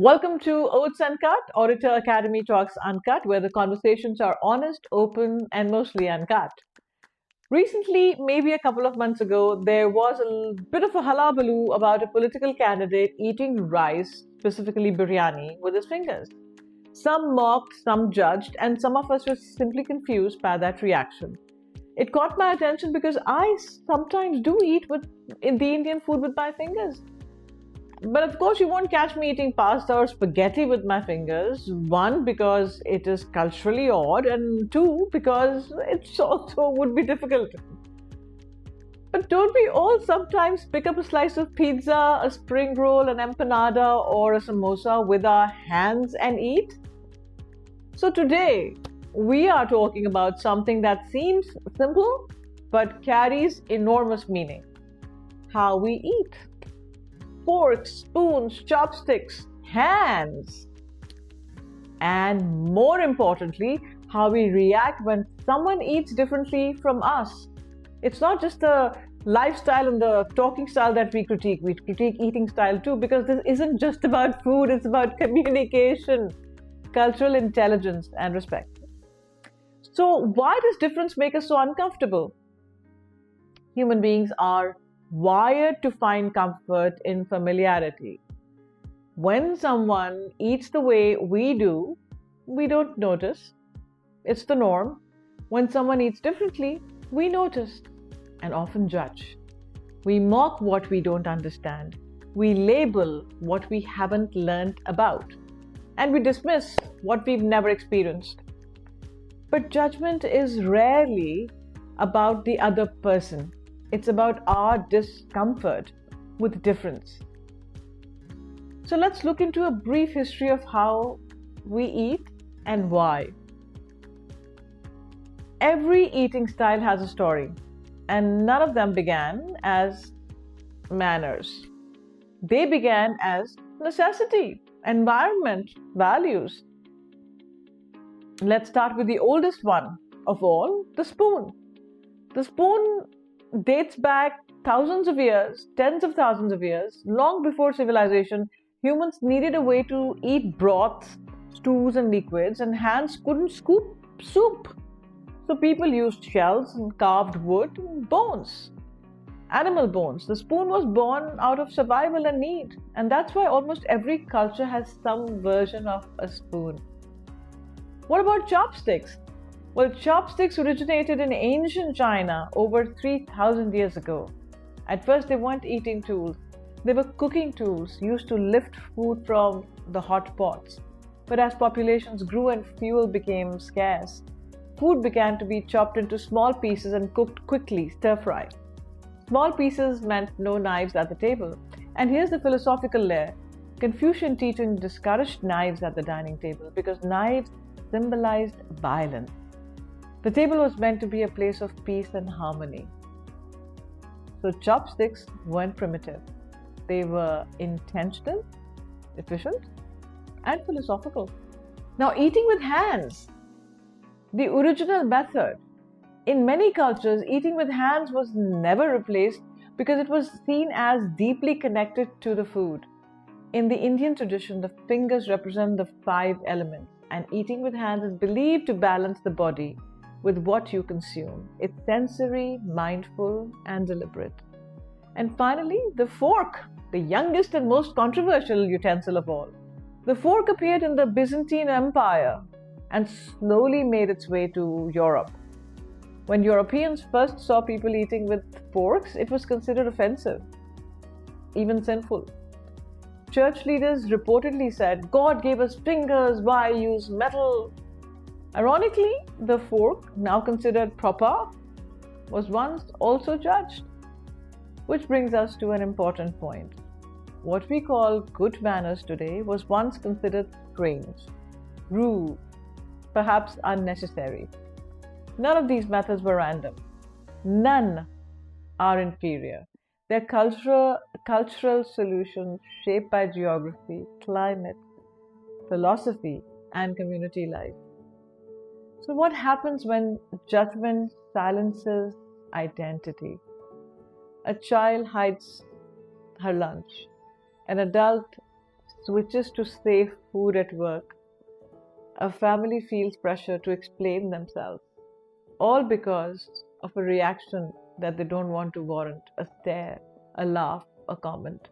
Welcome to OATS Uncut, Orator Academy Talks Uncut, where the conversations are honest, open, and mostly uncut. Recently, maybe a couple of months ago, there was a bit of a hullabaloo about a political candidate eating rice, specifically biryani, with his fingers. Some mocked, some judged, and some of us were simply confused by that reaction. It caught my attention because I sometimes do eat the Indian food with my fingers. But of course, you won't catch me eating pasta or spaghetti with my fingers. One, because it is culturally odd, and two, because it also would be difficult. But don't we all sometimes pick up a slice of pizza, a spring roll, an empanada, or a samosa with our hands and eat? So today, we are talking about something that seems simple but carries enormous meaning: how we eat. Forks, spoons, chopsticks, hands. And more importantly, how we react when someone eats differently from us. It's not just the lifestyle and the talking style that we critique. We critique eating style too, because this isn't just about food, it's about communication, cultural intelligence, and respect. So, why does difference make us so uncomfortable? Human beings are wired to find comfort in familiarity. When someone eats the way we do, we don't notice. It's the norm. When someone eats differently, we notice and often judge. We mock what we don't understand. We label what we haven't learned about. And we dismiss what we've never experienced. But judgment is rarely about the other person. It's about our discomfort with difference. So let's look into a brief history of how we eat and why. Every eating style has a story, and none of them began as manners. They began as necessity, environment, values. Let's start with the oldest one of all, the spoon. The spoon dates back thousands of years, tens of thousands of years. Long before civilization, humans needed a way to eat broths, stews, and liquids, and hands couldn't scoop soup. So people used shells and carved wood and bones, animal bones. The spoon was born out of survival and need, and that's why almost every culture has some version of a spoon. What about chopsticks? Well, chopsticks originated in ancient China over 3,000 years ago. At first, they weren't eating tools. They were cooking tools used to lift food from the hot pots. But as populations grew and fuel became scarce, food began to be chopped into small pieces and cooked quickly, stir-fry. Small pieces meant no knives at the table. And here's the philosophical layer. Confucian teaching discouraged knives at the dining table because knives symbolized violence. The table was meant to be a place of peace and harmony. So chopsticks weren't primitive. They were intentional, efficient, and philosophical. Now, eating with hands, the original method. In many cultures, eating with hands was never replaced because it was seen as deeply connected to the food. In the Indian tradition, the fingers represent the 5 elements, and eating with hands is believed to balance the body with what you consume. It's sensory, mindful, and deliberate. And finally, the fork, the youngest and most controversial utensil of all. The fork appeared in the Byzantine Empire and slowly made its way to Europe. When Europeans first saw people eating with forks, it was considered offensive, even sinful. Church leaders reportedly said, "God gave us fingers, why use metal?" Ironically, the fork, now considered proper, was once also judged. Which brings us to an important point. What we call good manners today was once considered strange, rude, perhaps unnecessary. None of these methods were random. None are inferior. They're cultural solutions shaped by geography, climate, philosophy, and community life. So what happens when judgment silences identity? A child hides her lunch. An adult switches to safe food at work, a family feels pressure to explain themselves, all because of a reaction that they don't want to warrant, a stare, a laugh, a comment.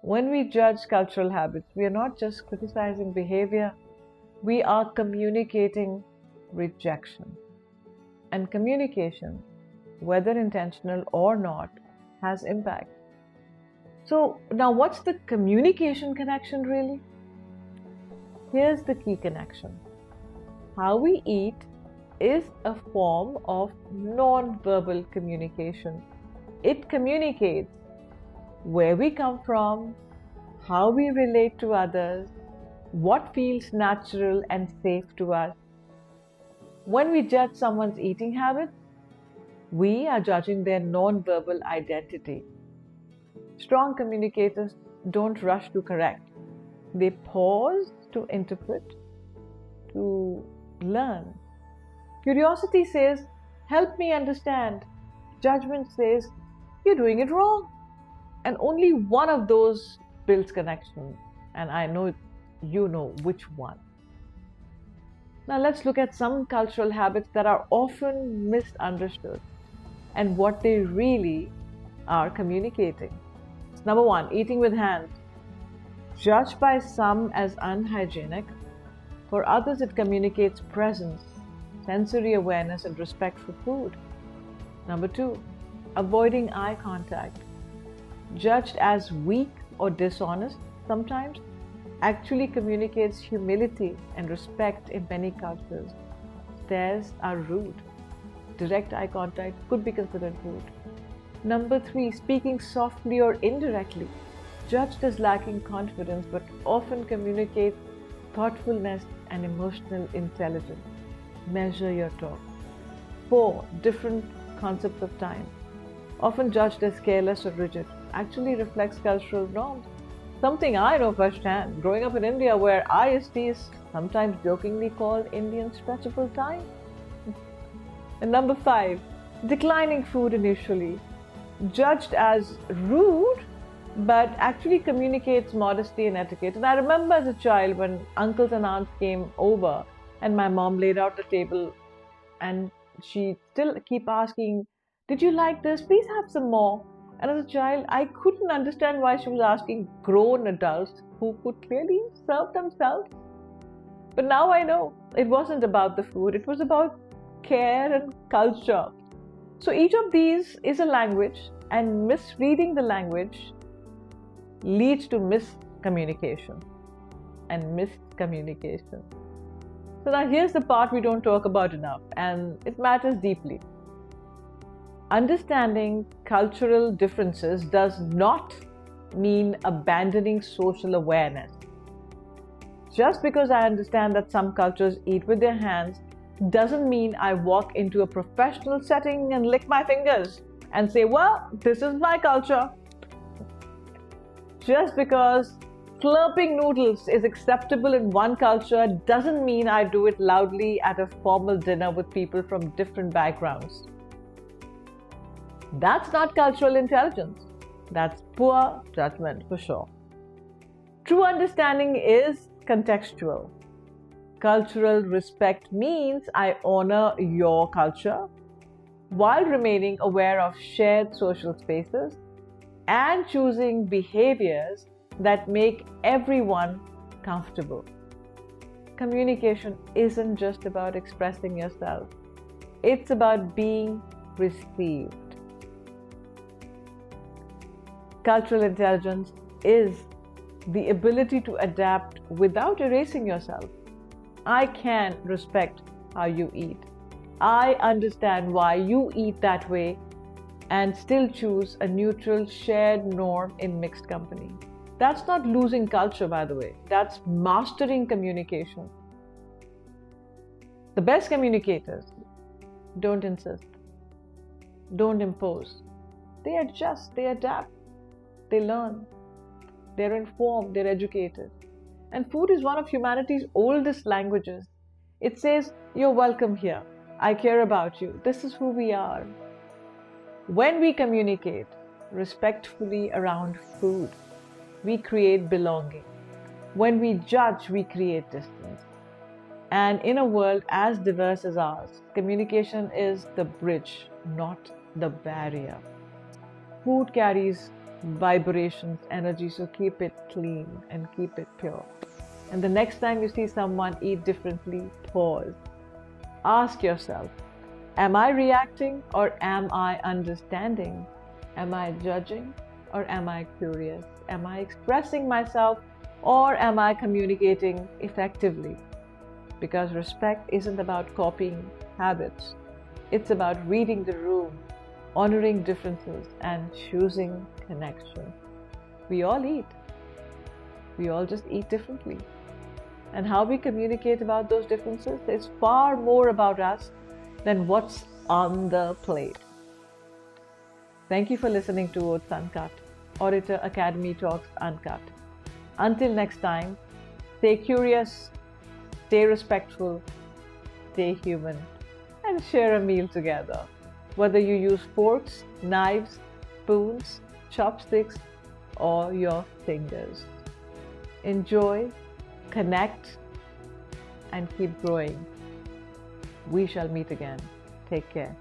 When we judge cultural habits, we are not just criticizing behavior, we are communicating rejection. And communication, whether intentional or not, has impact. So now what's the communication connection really? Here's the key connection. How we eat is a form of non-verbal communication. It communicates where we come from, how we relate to others, what feels natural and safe to us. When we judge someone's eating habits, we are judging their non-verbal identity. Strong communicators don't rush to correct. They pause to interpret, to learn. Curiosity says, help me understand. Judgment says, you're doing it wrong. And only one of those builds connection. And I know you know which one. Now let's look at some cultural habits that are often misunderstood and what they really are communicating. Number one, eating with hands. Judged by some as unhygienic, for others it communicates presence, sensory awareness and respect for food. Number two, avoiding eye contact. Judged as weak or dishonest sometimes, actually communicates humility and respect in many cultures. Stares are rude. Direct eye contact could be considered rude. Number three, speaking softly or indirectly. Judged as lacking confidence but often communicates thoughtfulness and emotional intelligence. Measure your talk. 4. Different concepts of time. Often judged as careless or rigid, actually reflects cultural norms. Something I know firsthand, growing up in India where IST is sometimes jokingly called Indian stretchable time. And number 5, declining food initially. Judged as rude, but actually communicates modesty and etiquette. And I remember as a child when uncles and aunts came over and my mom laid out the table and she still keep asking, did you like this? Please have some more. And as a child, I couldn't understand why she was asking grown adults who could clearly serve themselves. But now I know it wasn't about the food, it was about care and culture. So each of these is a language, and misreading the language leads to miscommunication and miscommunication. So now here's the part we don't talk about enough, and it matters deeply. Understanding cultural differences does not mean abandoning social awareness. Just because I understand that some cultures eat with their hands doesn't mean I walk into a professional setting and lick my fingers and say, well, this is my culture. Just because slurping noodles is acceptable in one culture doesn't mean I do it loudly at a formal dinner with people from different backgrounds. That's not cultural intelligence. That's poor judgment for sure. True understanding is contextual. Cultural respect means I honor your culture while remaining aware of shared social spaces and choosing behaviors that make everyone comfortable. Communication isn't just about expressing yourself. It's about being received. Cultural intelligence is the ability to adapt without erasing yourself. I can respect how you eat. I understand why you eat that way and still choose a neutral shared norm in mixed company. That's not losing culture, by the way. That's mastering communication. The best communicators don't insist, don't impose. They adjust, they adapt. They learn, they're informed, they're educated. And food is one of humanity's oldest languages. It says, you're welcome here. I care about you. This is who we are. When we communicate respectfully around food, we create belonging. When we judge, we create distance. And in a world as diverse as ours, communication is the bridge, not the barrier. Food carries vibrations, energy, so keep it clean and keep it pure. And the next time you see someone eat differently, pause. Ask yourself, am I reacting or am I understanding? Am I judging or am I curious? Am I expressing myself or am I communicating effectively? Because respect isn't about copying habits. It's about reading the room, honoring differences, and choosing connection. We all eat. We all just eat differently. And how we communicate about those differences is far more about us than what's on the plate. Thank you for listening to OATS Uncut, Orator Academy Talks Uncut. Until next time, stay curious, stay respectful, stay human, and share a meal together. Whether you use forks, knives, spoons, chopsticks, or your fingers. Enjoy, connect, and keep growing. We shall meet again. Take care.